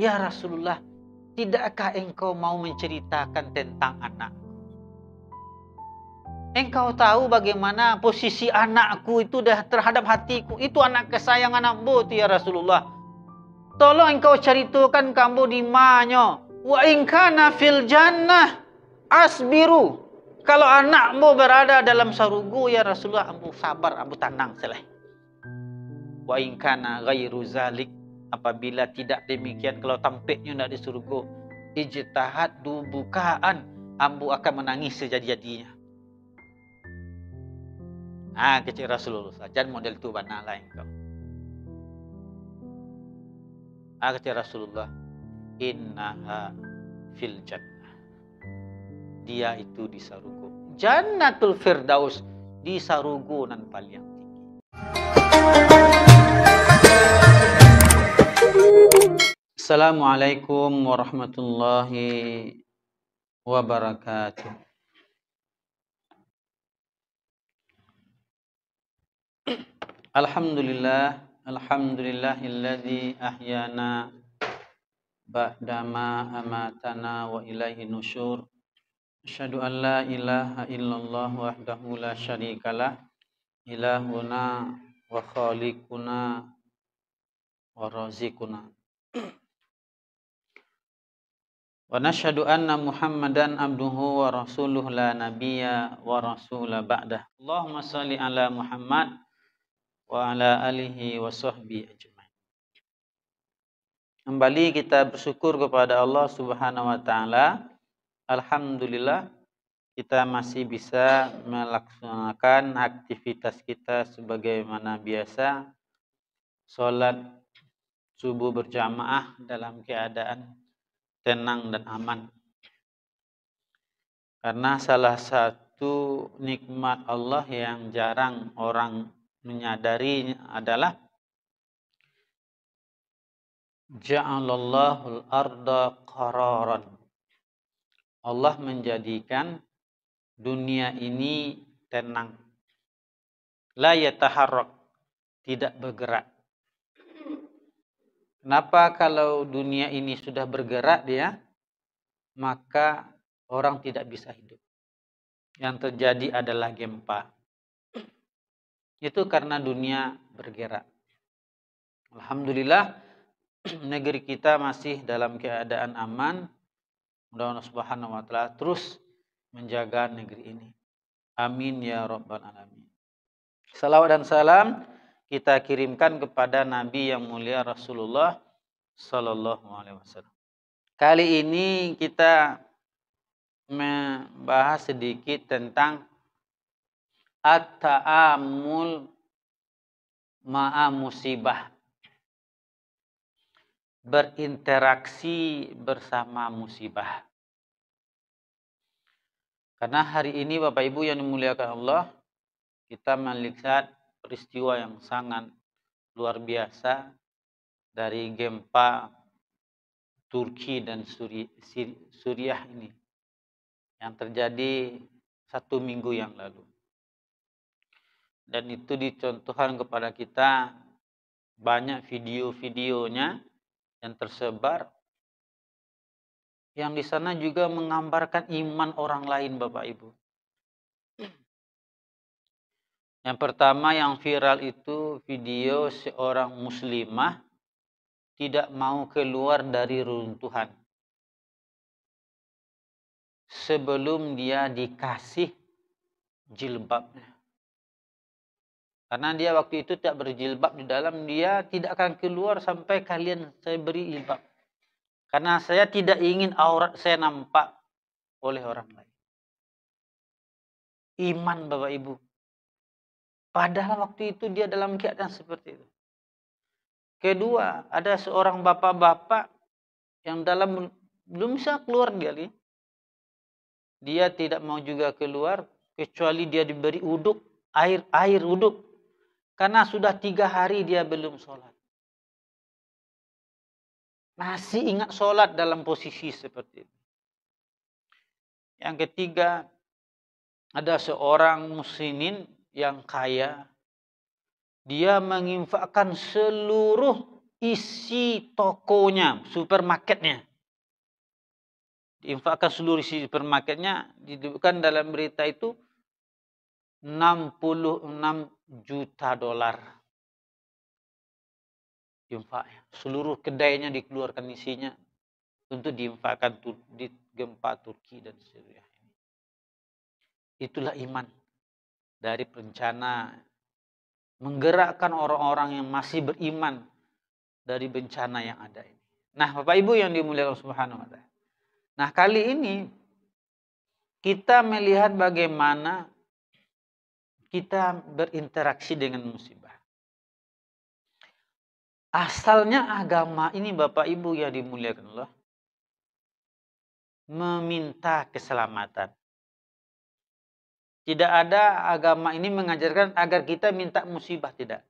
"Ya Rasulullah, tidakkah engkau mau menceritakan tentang anak? Engkau tahu bagaimana posisi anakku itu terhadap hatiku. Itu anak kesayangan ambo tu ya Rasulullah. Tolong engkau ceritakan kamu di mana. Wa in kana fil jannah asbiru. Kalau anakmu berada dalam sarugu ya Rasulullah, ambo sabar, ambo tenang seleh. Wa in kana ghairu zalik. Apabila tidak demikian, kalau tampaknya tidak di surga, ijtihad bukaan, ambo akan menangis sejadi-jadinya. Kecil Rasulullah saja model tu bana lain kau. Kecil Rasulullah, innaha fil jannah. Dia itu di sarugo. Jannatul Firdaus, di sarugo nan paling tinggi. Assalamualaikum warahmatullahi wabarakatuh. Alhamdulillahilladzi ahyana ba'dama amatana wa ilaihi nusyur. Asyhadu an la ilaha illallah wahdahu la syarikalah, ilahuna wa khaliquna wa raziquna. Wa nashhadu anna Muhammadan abduhu wa rasuluhu la nabiyya wa rasula ba'dah. Allahumma shalli ala Muhammad wa ala alihi wa sahbihi ajma'in. Kembali kita bersyukur kepada Allah Subhanahu wa taala. Alhamdulillah kita masih bisa melaksanakan aktivitas kita sebagaimana biasa. Salat subuh berjamaah dalam keadaan tenang dan aman. Karena salah satu nikmat Allah yang jarang orang menyadari adalah ja'alallahul arda qararan. Allah menjadikan dunia ini tenang. La yataharrak, tidak bergerak. Kenapa kalau dunia ini sudah bergerak dia, maka orang tidak bisa hidup. Yang terjadi adalah gempa. Itu karena dunia bergerak. Alhamdulillah negeri kita masih dalam keadaan aman. Mudah-mudahan Subhanahu wa taala terus menjaga negeri ini. Amin ya rabbal alamin. Salawat dan salam kita kirimkan kepada Nabi yang mulia Rasulullah sallallahu alaihi wasallam. Kali ini kita membahas sedikit tentang at-ta'amul ma'a musibah. Berinteraksi bersama musibah. Karena hari ini Bapak Ibu yang dimuliakan Allah, kita melihat peristiwa yang sangat luar biasa dari gempa Turki dan Suriah ini yang terjadi 1 minggu yang lalu. Dan itu dicontohkan kepada kita banyak video-videonya yang tersebar. Yang di sana juga menggambarkan iman orang lain Bapak Ibu. Yang pertama yang viral itu video seorang muslimah tidak mau keluar dari runtuhan sebelum dia dikasih jilbabnya. Karena dia waktu itu tidak berjilbab di dalam, dia tidak akan keluar sampai kalian saya beri jilbab. Karena saya tidak ingin aurat saya nampak oleh orang lain. Iman Bapak Ibu. Padahal waktu itu dia dalam keadaan seperti itu. Kedua, ada seorang bapak-bapak yang belum bisa keluar dia. Dia tidak mau juga keluar kecuali dia diberi uduk, air uduk. Karena sudah 3 hari dia belum sholat. Masih ingat sholat dalam posisi seperti itu. Yang ketiga, ada seorang muslimin yang kaya. Dia menginfakkan seluruh isi tokonya, supermarketnya. Diinfakkan seluruh isi supermarketnya, didudukkan dalam berita itu 66 juta dolar. Infaknya. Seluruh kedainya dikeluarkan isinya untuk diinfakkan di gempa Turki dan Syria. Itulah iman dari rencana menggerakkan orang-orang yang masih beriman dari bencana yang ada ini. Nah, Bapak Ibu yang dimuliakan Subhanahu wa taala. Nah, kali ini kita melihat bagaimana kita berinteraksi dengan musibah. Asalnya agama ini Bapak Ibu yang dimuliakan Allah meminta keselamatan. Tidak ada agama ini mengajarkan agar kita minta musibah, tidak.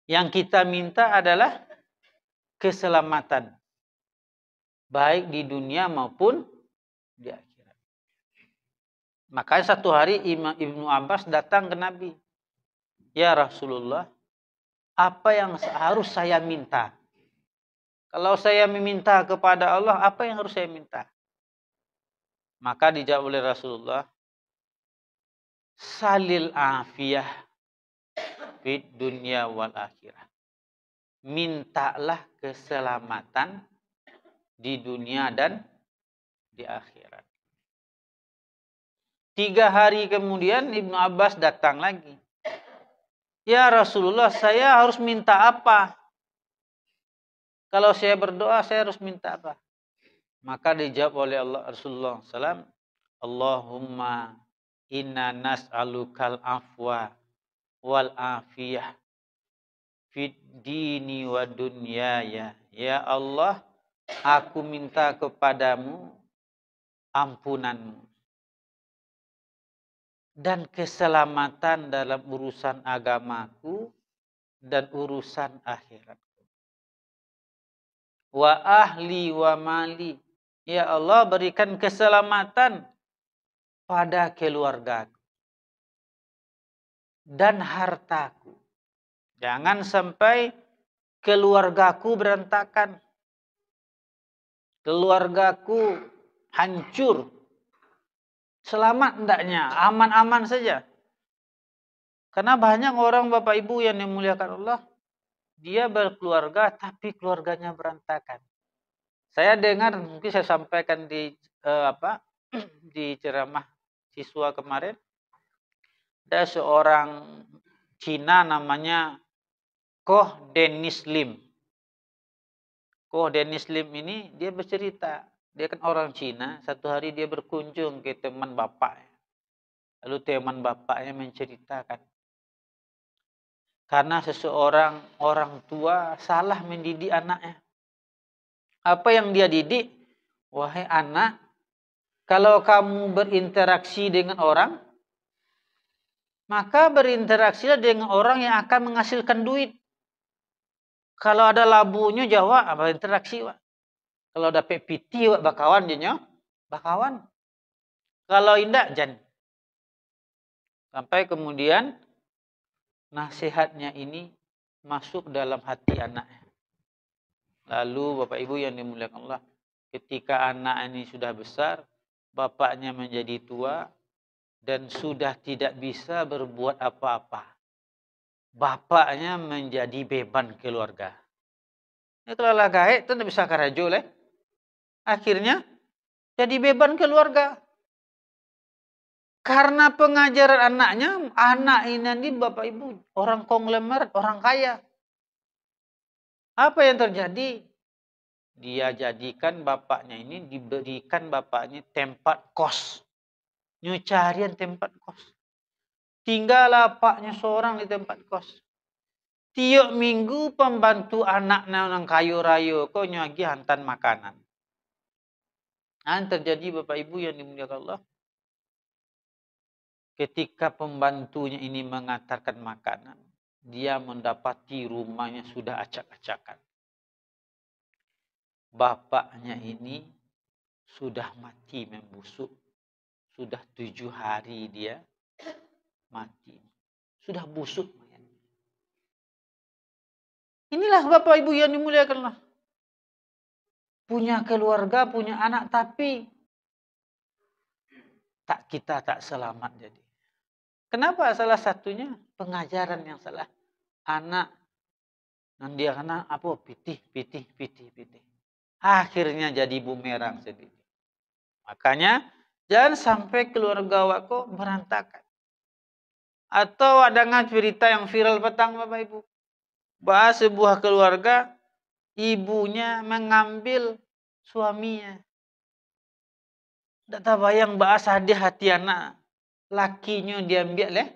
Yang kita minta adalah keselamatan. Baik di dunia maupun di akhirat. Makanya satu hari Ibnu Abbas datang ke Nabi. Ya Rasulullah, apa yang harus saya minta? Kalau saya meminta kepada Allah, apa yang harus saya minta? Maka dijawab oleh Rasulullah, salil afiyah fid dunya wal akhirah. Mintalah keselamatan di dunia dan di akhirat. 3 hari kemudian Ibnu Abbas datang lagi. Ya Rasulullah, saya harus minta apa? Kalau saya berdoa, saya harus minta apa? Maka dijawab oleh Rasulullah SAW, Allahumma inna nas'alukal afwa wal afiyah fid dini wa dunyaya. Ya Allah, aku minta kepadamu ampunanmu dan keselamatan dalam urusan agamaku dan urusan akhiratku. Wa ahli wa mali. Ya Allah, berikan keselamatan pada keluargaku dan hartaku. Jangan sampai keluargaku berantakan. Keluargaku hancur. Selamat hendaknya, aman-aman saja. Karena banyak orang Bapak Ibu yang dimuliakan Allah, dia berkeluarga tapi keluarganya berantakan. Saya dengar, mungkin saya sampaikan di di ceramah siswa kemarin, ada seorang Cina namanya Koh Dennis Lim. Koh Dennis Lim ini dia bercerita, dia kan orang Cina, satu hari dia berkunjung ke teman bapaknya. Lalu teman bapaknya menceritakan, karena seseorang orang tua salah mendidik anaknya. Apa yang dia didik? Wahai anak, kalau kamu berinteraksi dengan orang, maka berinteraksilah dengan orang yang akan menghasilkan duit. Kalau ada labunya Jawa, berinteraksi, Pak. Kalau ada pepiti, bakawan dia bakawan. Kalau indah, jangan. Sampai kemudian nasihatnya ini masuk dalam hati anaknya. Lalu Bapak Ibu yang dimuliakan Allah, ketika anak ini sudah besar, bapaknya menjadi tua dan sudah tidak bisa berbuat apa-apa. Bapaknya menjadi beban keluarga. Ini kalau lah gaek itu tidak bisa karajo leh. Akhirnya jadi beban keluarga. Karena pengajaran anaknya, anak ini Bapak Ibu orang konglomerat, orang kaya. Apa yang terjadi? Dia jadikan bapaknya ini, diberikan bapaknya tempat kos. Nyucarian tempat kos. Tinggal bapaknya seorang di tempat kos. Tiap minggu pembantu anaknya orang kayu rayu kok nyagi hantan makanan. Nah, terjadi Bapak Ibu yang dimuliakan Allah. Ketika pembantunya ini mengantarkan makanan, dia mendapati rumahnya sudah acak-acakan. Bapaknya ini sudah mati membusuk. Sudah 7 hari dia mati. Sudah busuk. Inilah Bapak Ibu yang dimuliakan Allah. Punya keluarga, punya anak, tapi kita tak selamat jadi. Kenapa? Salah satunya pengajaran yang salah. Anak, dan dia kena apa? Pitih. Akhirnya jadi bumerang sendiri. Makanya, jangan sampai keluarga awakku berantakan. Atau ada cerita yang viral petang Bapak Ibu. Bahwa sebuah keluarga, ibunya mengambil suaminya. Tak bayang bahasa dia hati anak. Lakinya diambil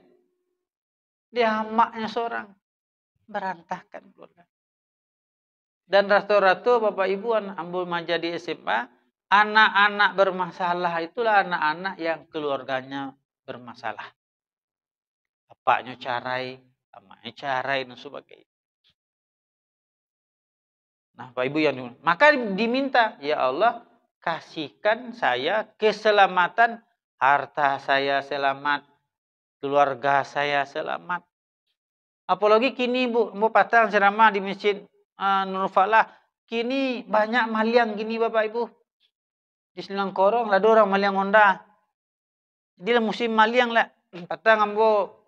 dia maknya seorang. Berantakan keluarga. Dan rata-rata Bapak Ibu ambil maja di SMA, anak-anak bermasalah itulah anak-anak yang keluarganya bermasalah. Bapaknya carai, mamanya carai dan sebagainya. Nah, Bapak Ibu yang maka diminta, ya Allah, kasihkan saya keselamatan, harta saya selamat, keluarga saya selamat. Apalagi kini Bu patang ceramah di Masjid Nur Falah, kini banyak maliang gini Bapak Ibu. Di Selang Korong ada orang maliang Honda. Jadi musim maliang lah. Patang ambo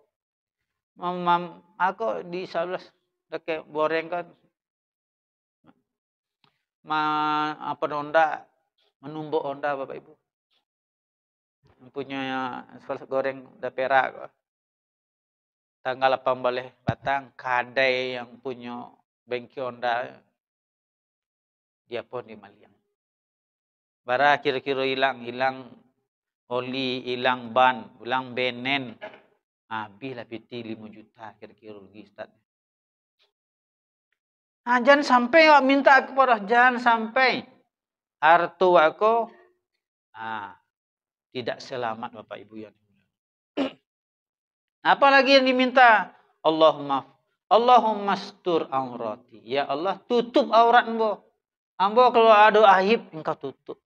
aku di 11 dekat boreng kan. Honda menumbuk Honda Bapak Ibu. Punya goreng da perak. Tanggal 18 batang kadai yang punya bengkel Honda dia pun di Maliang. Bara kira-kira hilang oli, hilang ban, hilang benen. Habislah piti 5 juta kira-kira rugi Ustaz. Jangan sampai awak minta kepada jangan sampai harta aku tidak selamat Bapak Ibu yang dimuliakan. Apalagi yang diminta? Allahumma astur aurati. Ya Allah, tutup aurat ambo. Ambo kalau ada aib engkau tutup.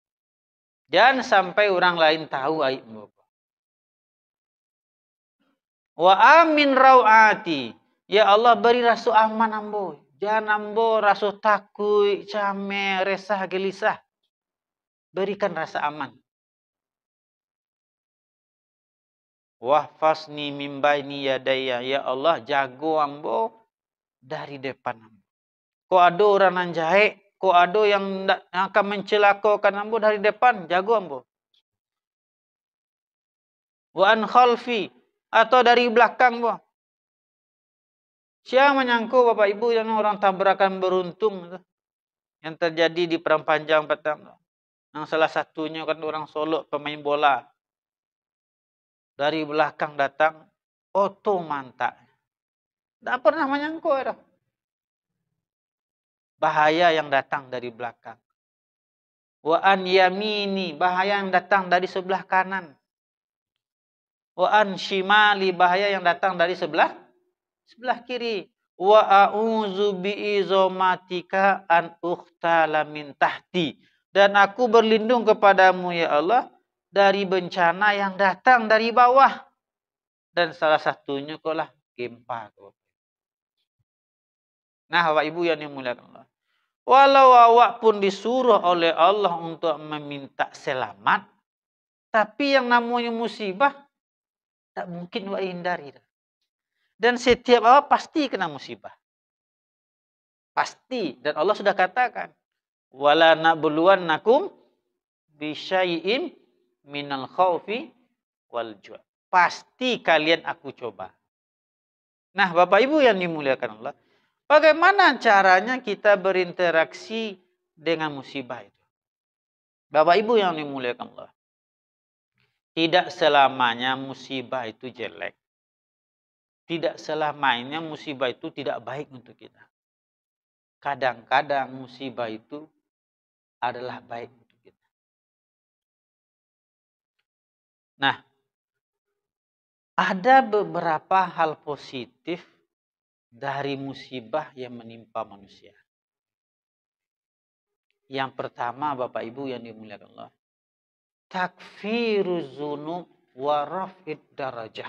Jangan sampai orang lain tahu aib ambo. Wa amin rawati. Ya Allah, beri rasa aman ambo. Jangan ambo rasa takut, cameh, resah, gelisah. Berikan rasa aman. Wahfasni min baini yadayya. Ya Allah, jago ambo dari depan ambo. Kok ada orang yang jahat, kok ada yang akan mencelakakan ambo dari depan, jago ambo. Wa an khalfi, atau dari belakang ambo. Siapa menyangkut Bapak Ibu yang orang tabrakan beruntung yang terjadi di Perang Panjang petang. Yang salah satunya kan orang Solo pemain bola. Dari belakang datang oto mantak. Tak pernah menyangkut dah. Bahaya yang datang dari belakang. Wa an yamini, bahaya yang datang dari sebelah kanan. Wa an shimali, bahaya yang datang dari sebelah kiri. Wa a'udzu bi'izomatika an ukhtala min tahti. Dan aku berlindung kepadamu ya Allah dari bencana yang datang dari bawah. Dan salah satunya kolah gempa. Nah, Bapak Ibu yang dimuliakan Allah. Walau awak pun disuruh oleh Allah untuk meminta selamat, tapi yang namanya musibah tak mungkin awak hindari. Dan setiap awak pasti kena musibah. Pasti. Dan Allah sudah katakan, wala nabluwannakum bisyai'in minal khaufi wal ju'. Pasti kalian aku coba. Nah, Bapak Ibu yang dimuliakan Allah, bagaimana caranya kita berinteraksi dengan musibah itu? Bapak Ibu yang dimuliakan Allah, tidak selamanya musibah itu jelek. Tidak selamanya musibah itu tidak baik untuk kita. Kadang-kadang musibah itu adalah baik untuk kita. Nah, ada beberapa hal positif dari musibah yang menimpa manusia. Yang pertama, Bapak Ibu yang dimuliakan Allah, takfiruz dzunub wa raf'id darajah.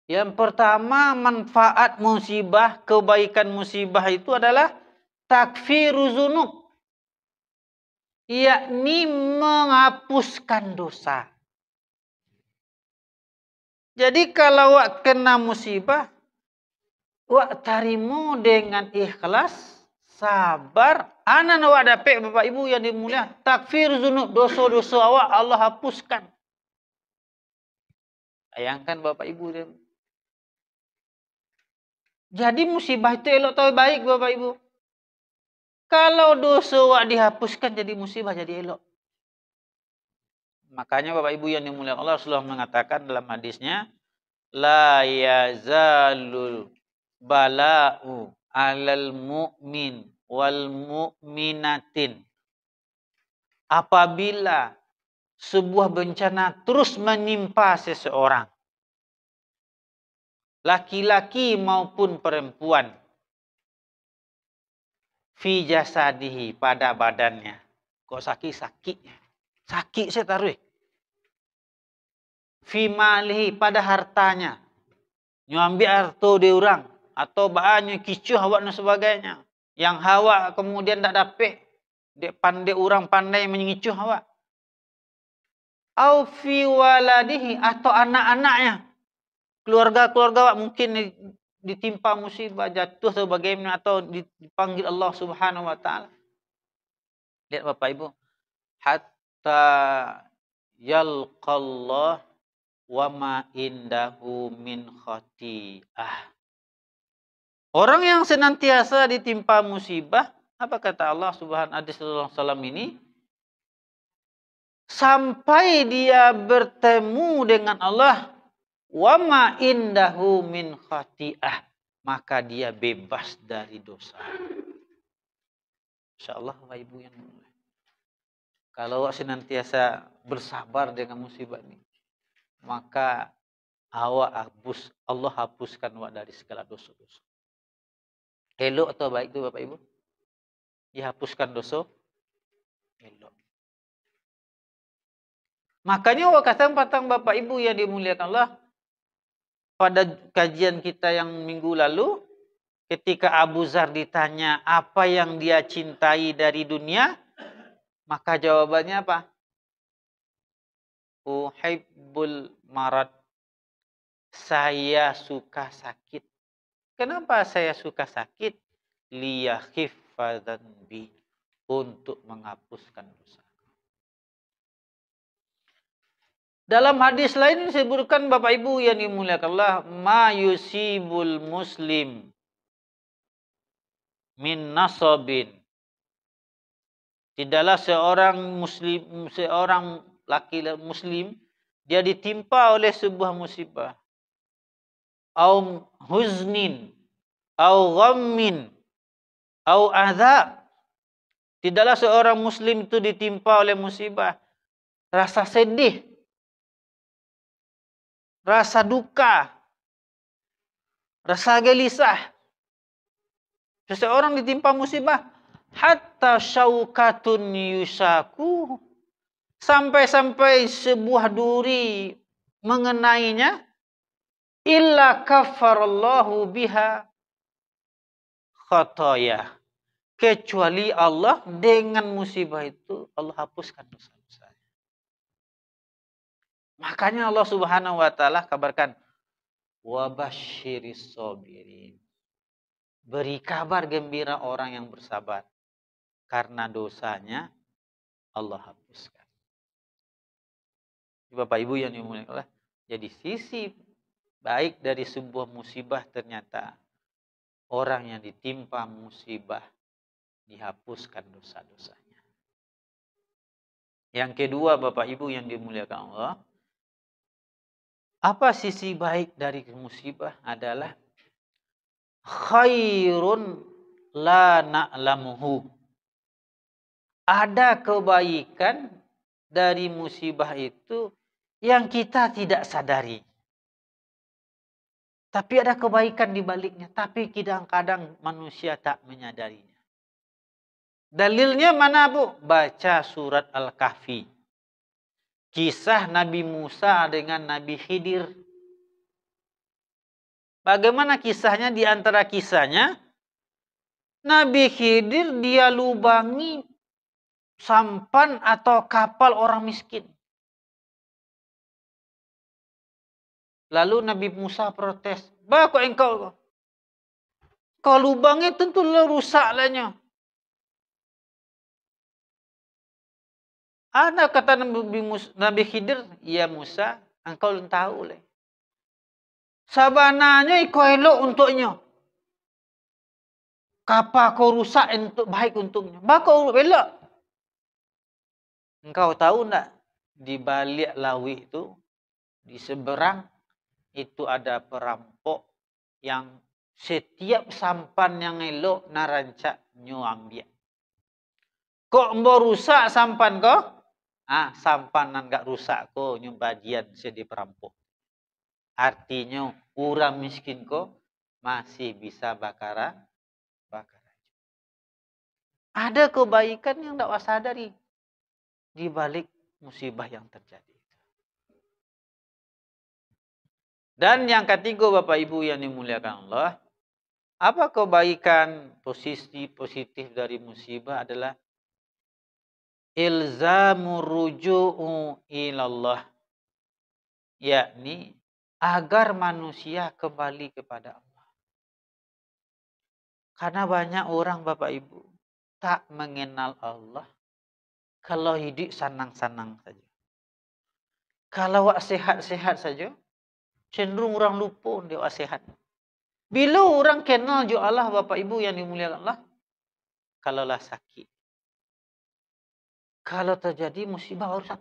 Yang pertama, manfaat musibah, kebaikan musibah itu adalah takfiru dzunub, yakni menghapuskan dosa. Jadi kalau wak kena musibah, wak tarimu dengan ikhlas, sabar. Anak wak dapat Bapak Ibu yang dimuliakan, takfir dzunub, dosa-dosa awak Allah hapuskan. Bayangkan Bapak Ibu. Jadi musibah itu elok atau baik Bapak Ibu? Kalau dosa wak dihapuskan jadi musibah, jadi elok. Makanya Bapak Ibu yang dimuliakan Allah, Rasulullah mengatakan dalam hadisnya, la yazalul bala'u alal mu'min wal mu'minatin. Apabila sebuah bencana terus menimpa seseorang, laki-laki maupun perempuan, fi jasadihi, pada badannya. Kok sakit-sakitnya? Sakit saya taruh. Fi malihi, pada hartanya. Nyu ambil harta dia orang. Atau bahannya kicuh awak dan sebagainya. Yang awak kemudian tak dapat. Dek pandai orang pandai mengicuh awak. Au fi waladihi, atau anak-anaknya. Keluarga-keluarga awak mungkin ditimpa musibah, jatuh atau bagaimana, atau dipanggil Allah Subhanahu wa taala. Lihat Bapak Ibu. Hatta yalqallah wa ma indahu min khati'ah. Orang yang senantiasa ditimpa musibah, apa kata Allah Subhanahu wa taala ini? Sampai dia bertemu dengan Allah, wa ma indahu min khati'ah, maka dia bebas dari dosa. Insyaallah Bapak Ibu yang mulia. Kalau senantiasa bersabar dengan musibah ini, maka Allah hapuskan awak dari segala dosa-dosa. Elok atau baik itu Bapak Ibu? Dihapuskan dosa? Elok. Makanya awak katakan Bapak Ibu yang dimuliakan Allah, pada kajian kita yang minggu lalu, ketika Abu Dzar ditanya apa yang dia cintai dari dunia, maka jawabannya apa? Uhibbul marad. Saya suka sakit. Kenapa saya suka sakit? Liyakhiffa dzanbi, untuk menghapuskan dosa. Dalam hadis lain disebutkan Bapak Ibu yang dimuliakan Allah, ma yusibul muslim min nasabin. Tidaklah seorang laki muslim, dia ditimpa oleh sebuah musibah. Au huznin, au ghammin, au adza. Tidaklah seorang muslim itu ditimpa oleh musibah, rasa sedih, rasa duka, rasa gelisah. Seseorang ditimpa musibah, hatta syaukatun yusaku, sampai-sampai sebuah duri mengenainya, illa kafarallahu biha khataya, kecuali Allah dengan musibah itu Allah hapuskan dosa-dosanya. Makanya Allah Subhanahu wa taala kabarkan, wa basyiris sabirin, beri kabar gembira orang yang bersabar, karena dosanya Allah hapuskan. Bapak Ibu yang dimuliakan Allah, jadi sisi baik dari sebuah musibah, ternyata orang yang ditimpa musibah dihapuskan dosa-dosanya. Yang kedua Bapak Ibu yang dimuliakan Allah, apa sisi baik dari musibah? Adalah khairun la na'lamuhu. Ada kebaikan dari musibah itu yang kita tidak sadari. Tapi ada kebaikan di baliknya, tapi kadang-kadang manusia tak menyadarinya. Dalilnya mana Bu? Baca surat Al-Kahfi. Kisah Nabi Musa dengan Nabi Khidir. Bagaimana kisahnya? Di antara kisahnya, Nabi Khidir dia lubangi sampan atau kapal orang miskin. Lalu Nabi Musa protes. Bah, kok engkau lubangi tentu rusak lahnya. Ada kata Nabi Khidir, ya Musa, engkau tahu leh. Sabananya ikut elok untuknya. Kapal kau rusak untuk baik untuknya. Bah kau elok. Engkau tahu enggak? Di balik lawi itu, di seberang, itu ada perampok yang setiap sampan yang elok narancak nyu ambil. Kok mau rusak sampan kau? Sampanan gak rusak kau nyu bagian sedi perampok. Artinya orang miskin kau masih bisa bakar. Ada kebaikan yang tak sadari di balik musibah yang terjadi. Dan yang ketiga, Bapak Ibu yang dimuliakan Allah, apa kebaikan positif dari musibah adalah ilzamu ruju'u ilallah. Yakni agar manusia kembali kepada Allah. Karena banyak orang, Bapak Ibu, tak mengenal Allah. Kalau hidup senang-senang saja. Kalau sehat-sehat saja, cenderung orang lupa dia sehat. Bila orang kenal jo Allah, Bapak Ibu yang dimuliakan Allah, kalaulah sakit. Kalau terjadi musibah urusan.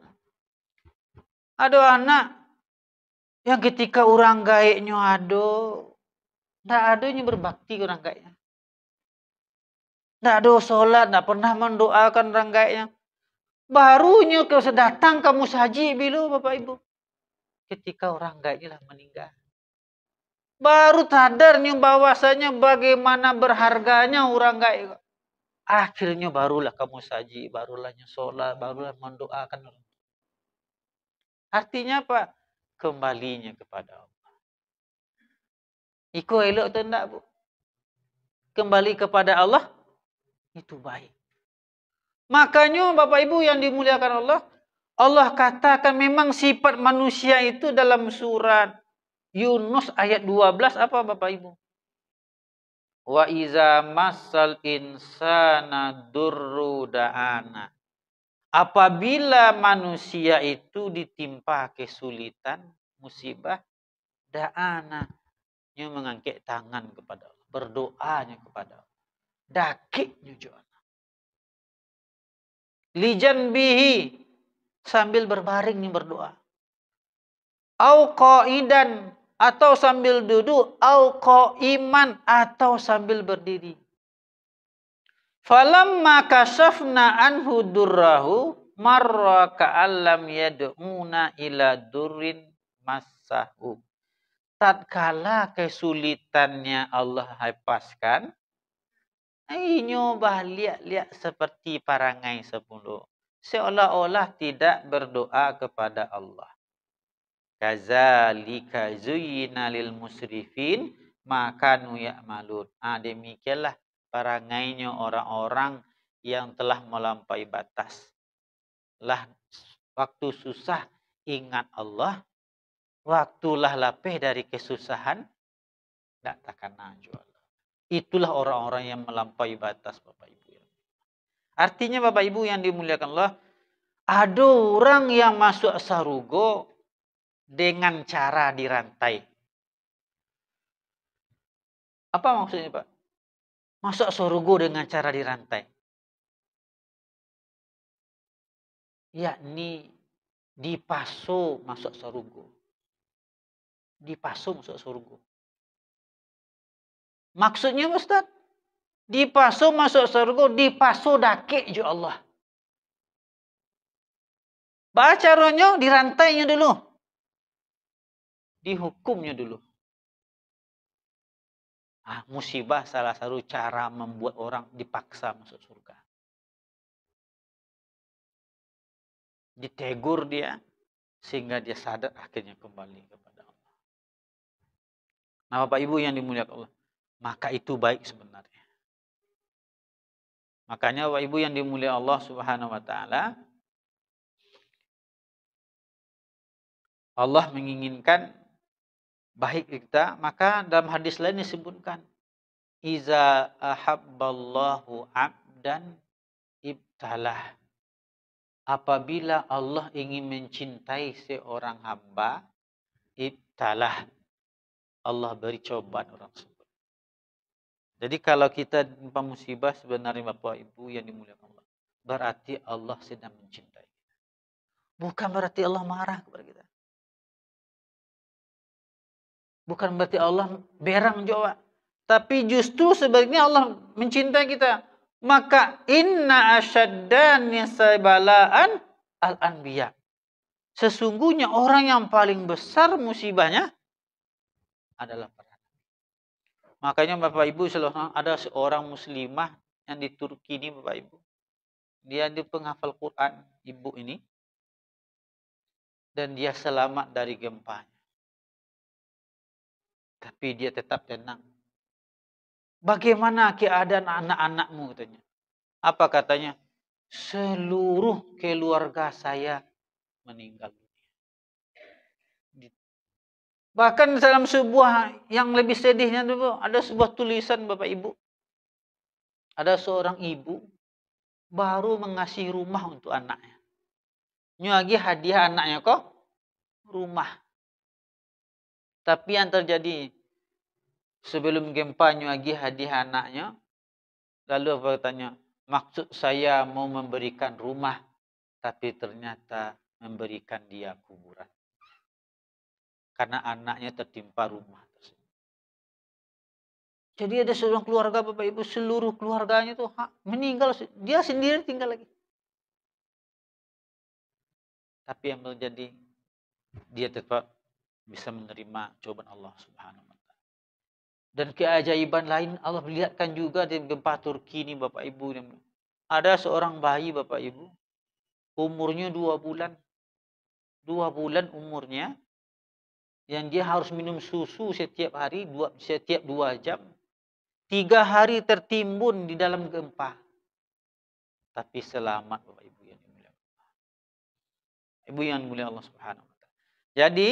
Ada anak yang ketika orang gaiknya tak adanya berbakti orang gaiknya. Tak ada sholat, tak pernah mendoakan orang gaiknya. Barunya kau datang kamu saji bila Bapak Ibu. Ketika orang gaiknya meninggal. Baru sadarnya bahwasanya bagaimana berharganya orang gaib. Akhirnya barulah kamu saji, barulah sholat, barulah mendoakan. Artinya apa? Kembalinya kepada Allah. Iko elok atau enggak, Bu? Kembali kepada Allah itu baik. Makanya Bapak Ibu yang dimuliakan Allah, Allah katakan memang sifat manusia itu dalam surat Yunus ayat 12 apa Bapak Ibu? Wa iza massal insana durru da'ana. Apabila manusia itu ditimpa kesulitan, musibah, da'ana. Nya mengangkat tangan kepada Allah. Berdoanya kepada Allah. Dakiknya juga. Lijan bihi. Sambil berbaring nih berdoa. Au qa'idan. Atau sambil duduk. Au qa'iman. Atau sambil berdiri. Falamma kasafna anhu durrahu. Marra ka'allam yad'una ila durrin massahu. Tatkala kesulitannya Allah hapaskan. Inyo lihat seperti parangai sepuluh. Seolah-olah tidak berdoa kepada Allah. Kazalika zuyyina lil musrifin makanu ya'malun. Demikianlah parangainya orang-orang yang telah melampaui batas. Lah waktu susah ingat Allah, waktulah lapeh dari kesusahan tak takkan najwa. Itulah orang-orang yang melampaui batas, Bapak Ibu. Artinya Bapak Ibu yang dimuliakan Allah, ada orang yang masuk sarugo dengan cara dirantai. Apa maksudnya, Pak? Masuk sarugo dengan cara dirantai. Yakni dipaso masuk sarugo. Dipaso masuk sarugo. Maksudnya Ustaz, dipaso masuk surga, dipaso dakik ju Allah. Caranya dirantainya dulu. Dihukumnya dulu. Musibah salah satu cara membuat orang dipaksa masuk surga. Ditegur dia, sehingga dia sadar akhirnya kembali kepada Allah. Nah, Bapak Ibu yang dimuliakan Allah, maka itu baik sebenarnya. Makanya Bapak Ibu yang dimuliakan Allah Subhanahu wa taala, Allah menginginkan baik kita, maka dalam hadis lain disebutkan, iza ahabballahu 'abdan ibtalah. Apabila Allah ingin mencintai seorang hamba, ibtalah. Allah beri cobaan orang tersebut. Jadi kalau kita timpa musibah, sebenarnya Bapak Ibu yang dimuliakan Allah, berarti Allah sedang mencintai kita. Bukan berarti Allah marah kepada kita. Bukan berarti Allah berang jawab. Tapi justru sebaliknya Allah mencintai kita. Maka inna asyaddani sabalaan al-anbiya. Sesungguhnya orang yang paling besar musibahnya adalah para nabi. Makanya Bapak Ibu, ada seorang muslimah yang di Turki ini Bapak Ibu. Dia di penghafal Quran, ibu ini. Dan dia selamat dari gempanya. Tapi dia tetap tenang. Bagaimana keadaan anak-anakmu katanya? Apa katanya? Seluruh keluarga saya meninggal dunia. Bahkan dalam sebuah yang lebih sedihnya dulu, ada sebuah tulisan Bapak Ibu. Ada seorang ibu baru mengasih rumah untuk anaknya. Nyuagi hadiah anaknya kok rumah. Tapi yang terjadi sebelum gempa nyuagi hadiah anaknya, lalu apa katanya? Maksud saya mau memberikan rumah, tapi ternyata memberikan dia kuburan. Karena anaknya tertimpa rumah tersebut. Jadi ada seorang keluarga Bapak Ibu, seluruh keluarganya tuh meninggal, dia sendiri tinggal lagi. Tapi yang terjadi, dia tetap bisa menerima cobaan Allah Subhanahu wa taala. Dan keajaiban lain Allah lihatkan juga di gempa Turki ini Bapak Ibu. Ada seorang bayi Bapak Ibu, umurnya 2 bulan. 2 bulan umurnya, yang dia harus minum susu setiap hari, setiap 2 jam. 3 hari tertimbun di dalam gempa. Tapi selamat Bapak Ibu yang dimuliakan Allah. Ibu yang dimuliakan Allah Subhanahu wa taala. Jadi,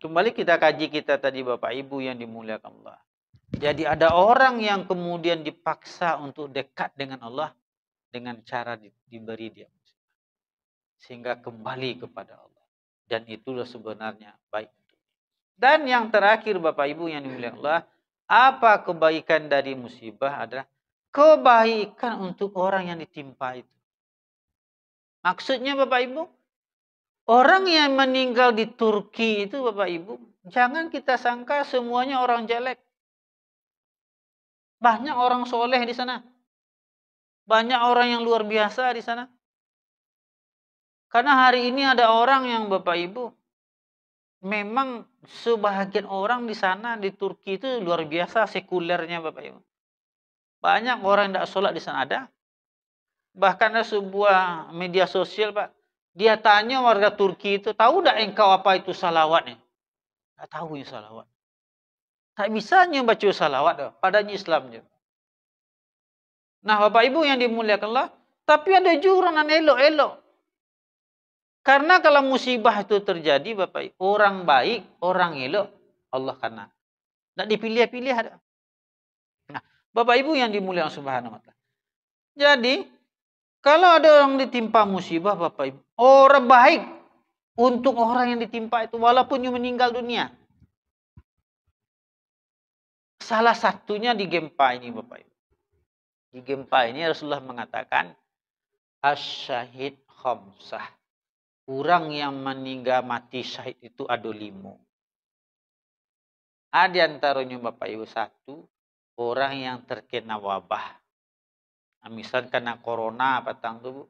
kembali kita kaji kita tadi Bapak Ibu yang dimuliakan Allah. Jadi ada orang yang kemudian dipaksa untuk dekat dengan Allah dengan cara diberi dia musibah. Sehingga kembali kepada Allah. Dan itulah sebenarnya baik. Dan yang terakhir Bapak Ibu yang dimuliakan Allah, apa kebaikan dari musibah adalah kebaikan untuk orang yang ditimpa itu. Maksudnya Bapak Ibu, orang yang meninggal di Turki itu Bapak Ibu, jangan kita sangka semuanya orang jelek. Banyak orang soleh di sana. Banyak orang yang luar biasa di sana. Karena hari ini ada orang yang Bapak Ibu, memang sebahagian orang di sana di Turki itu luar biasa sekulernya Bapak Ibu. Banyak orang yang tidak sholat di sana ada. Bahkan ada sebuah media sosial Pak. Dia tanya warga Turki itu, tahu tidak engkau apa itu salawat? Tidak tahu yang salawat. Tak bisanya baca salawat padanya Islamnya. Nah Bapak Ibu yang dimuliakan Allah, tapi ada juga orang elok-elok. Karena kalau musibah itu terjadi Bapak Ibu, orang baik, orang elok, Allah karena tidak dipilih-pilih ada. Nah, Bapak Ibu yang dimuliakan Subhanahu wa taala. Jadi, kalau ada orang ditimpa musibah Bapak Ibu, orang baik untuk orang yang ditimpa itu walaupun dia meninggal dunia. Salah satunya di gempa ini Bapak Ibu. Di gempa ini Rasulullah mengatakan asyahid khamsah. Orang yang meninggal mati syahid itu ada 5. Ada antaranya Bapak Ibu 1, orang yang terkena wabah. Nah, misal kena corona patang tuh,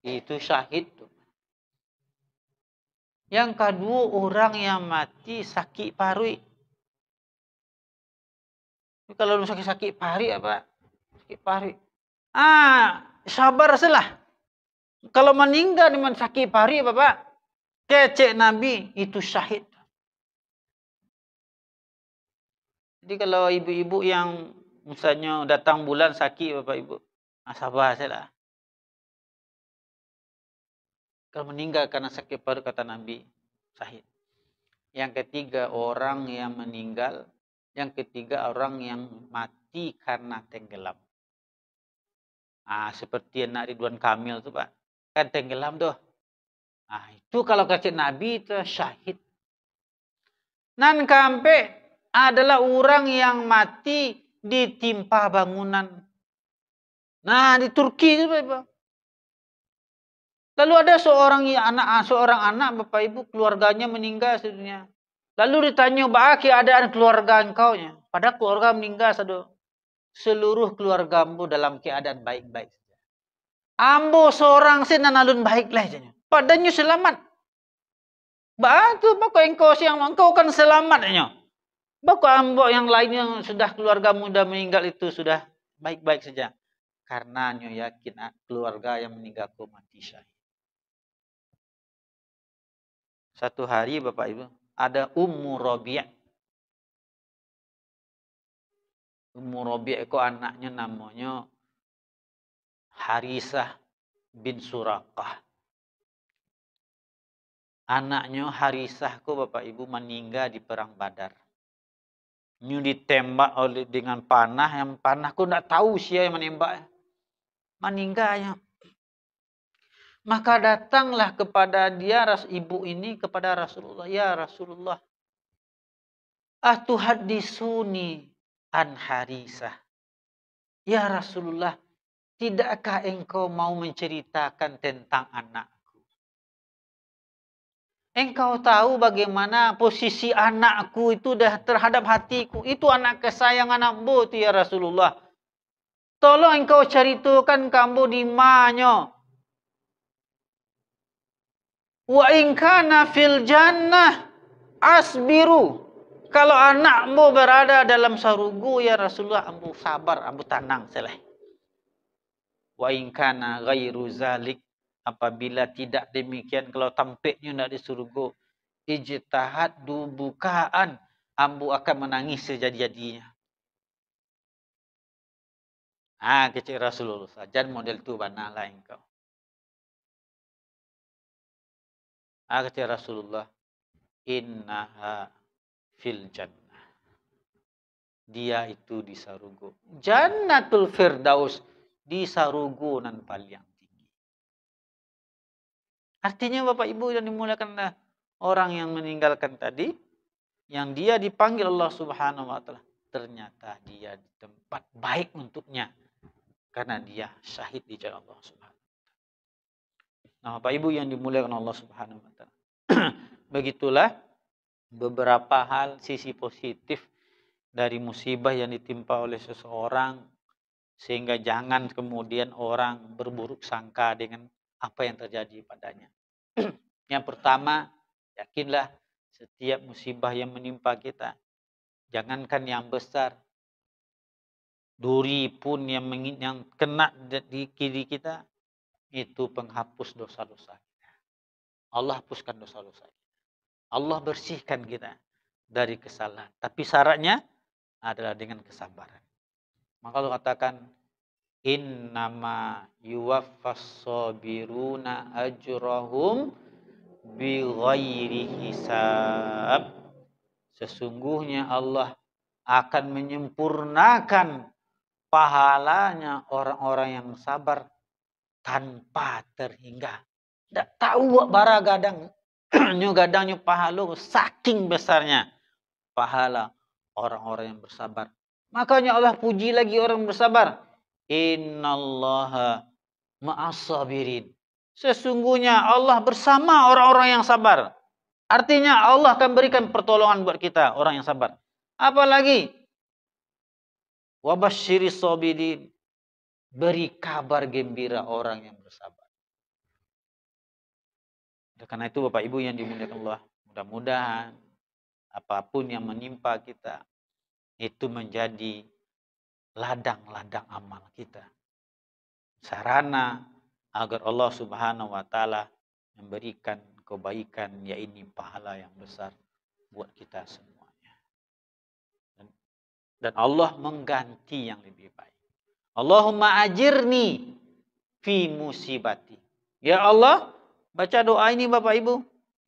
itu syahid tuh. Yang kedua orang yang mati sakit paru. Kalau sakit paru apa? Sakit paru. Sabar salah. Kalau meninggal dengan sakit paru Bapak, kecek Nabi itu syahid. Jadi kalau ibu-ibu yang misalnya datang bulan sakit Bapak Ibu, sabar sajalah. Kalau meninggal karena sakit paru kata Nabi, syahid. Yang ketiga orang yang meninggal, yang ketiga orang yang mati karena tenggelam. Seperti anak Ridwan Kamil tu Pak, kan tenggelam tuh. Itu kalau kata Nabi itu syahid. Nan kampe adalah orang yang mati ditimpa bangunan. Nah, di Turki itu Bapak. Lalu ada seorang anak Bapak Ibu keluarganya meninggal sedunia. Lalu ditanya, "Bah, keadaan keluarga engkau nya?" Padahal keluarga meninggal seluruh keluargamu dalam keadaan baik-baik saja. Ambo seorang sinanalun baiklah saja. Padanya selamat. Batu bako engkau siang engkau kan selamatnya. Bako ambo yang lainnya sudah keluarga muda meninggal itu sudah baik-baik saja. Karena nyo yakin keluarga yang meninggalku mati syahid. Satu hari Bapak Ibu ada Ummu Rabi'. Ummu Rabi' itu anaknya namanya Harisah bin Suraqah. Anaknya Harisah ku Bapak Ibu meninggal di perang Badar. Nyu ditembak oleh dengan panah, yang panah ku tidak tahu siapa yang menembak. Meninggalnya. Maka datanglah kepada dia ibu ini kepada Rasulullah, "Ya Rasulullah, atuhaddisuni an Harisah." Ya Rasulullah, tidakkah engkau mau menceritakan tentang anakku? Engkau tahu bagaimana posisi anakku itu dah terhadap hatiku. Itu anak kesayangan ambo tu ya Rasulullah. Tolong engkau ceritakan kamu di mana. Wa in kana fil jannah asbiru. Kalau anakmu berada dalam sarugu ya Rasulullah, ambo sabar, ambo tenang seleh. Wa in kana ghairu zalik. Apabila tidak demikian, kalau tampaknya tidak di surga, ijtihad bukaan, ambu akan menangis sejadi-jadinya. Kecil Rasulullah saja model tu bana lah engkau. Kecil Rasulullah, innaha fil jannah. Dia itu di sarugo. Jannatul Firdaus, di sarugo nan paling tinggi. Artinya Bapak Ibu yang dimuliakan orang yang meninggalkan tadi, yang dia dipanggil Allah Subhanahu wa taala, ternyata dia di tempat baik untuknya karena dia syahid di jalan Allah Subhanahu wa taala. Nah, Bapak Ibu yang dimuliakan Allah Subhanahu wa taala. Begitulah beberapa hal sisi positif dari musibah yang ditimpa oleh seseorang, sehingga jangan kemudian orang berburuk sangka dengan apa yang terjadi padanya. Yang pertama, yakinlah setiap musibah yang menimpa kita, jangankan yang besar, duri pun yang kena di kiri kita, itu penghapus dosa-dosa kita. Allah hapuskan dosa-dosa kita. Allah bersihkan kita dari kesalahan. Tapi syaratnya adalah dengan kesabaran. Maka Allah katakan, innama yuwaffas sabiruna ajrahum bighairi hisab. Sesungguhnya Allah akan menyempurnakan pahalanya orang-orang yang sabar tanpa terhingga. Tak tahu bara gadang gadangnya pahala saking besarnya pahala orang-orang yang bersabar. Makanya Allah puji lagi orang bersabar. Innallaha ma'as sabirin. Sesungguhnya Allah bersama orang-orang yang sabar. Artinya Allah akan berikan pertolongan buat kita, orang yang sabar. Apalagi wabasyiris sabirin. Beri kabar gembira orang yang bersabar. Karena itu Bapak Ibu yang dimuliakan Allah, mudah-mudahan apapun yang menimpa kita itu menjadi ladang-ladang amal kita. Sarana agar Allah Subhanahu wa taala memberikan kebaikan, yaitu pahala yang besar buat kita semuanya. Dan Allah mengganti yang lebih baik. Allahumma ajirni fi musibati. Ya Allah, baca doa ini Bapak Ibu.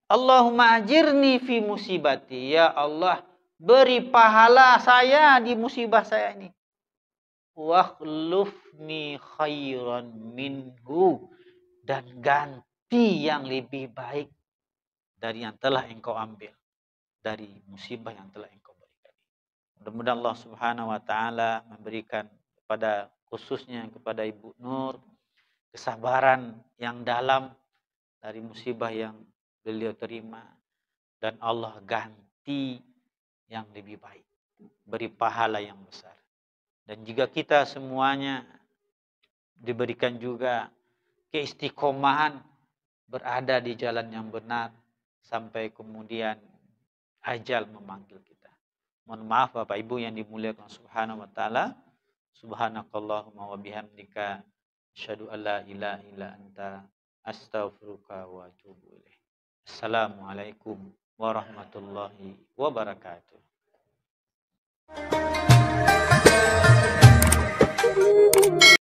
Allahumma ajirni fi musibati. Ya Allah, beri pahala saya di musibah saya ini. Wakhlufni khairan minhu. Dan ganti yang lebih baik dari yang telah engkau ambil. Dari musibah yang telah engkau berikan. Mudah-mudahan Allah Subhanahu wa taala memberikan kepada khususnya kepada Ibu Nur kesabaran yang dalam dari musibah yang beliau terima, dan Allah ganti yang lebih baik, beri pahala yang besar. Dan jika kita semuanya diberikan juga keistiqomahan berada di jalan yang benar sampai kemudian ajal memanggil kita. Mohon maaf Bapak Ibu yang dimuliakan Subhanahu wa taala. Subhanakallahumma wa bihamdika asyhadu an la ilaha illa anta astaghfiruka wa atubu ilaik. Assalamualaikum warahmatullahi wabarakatuh.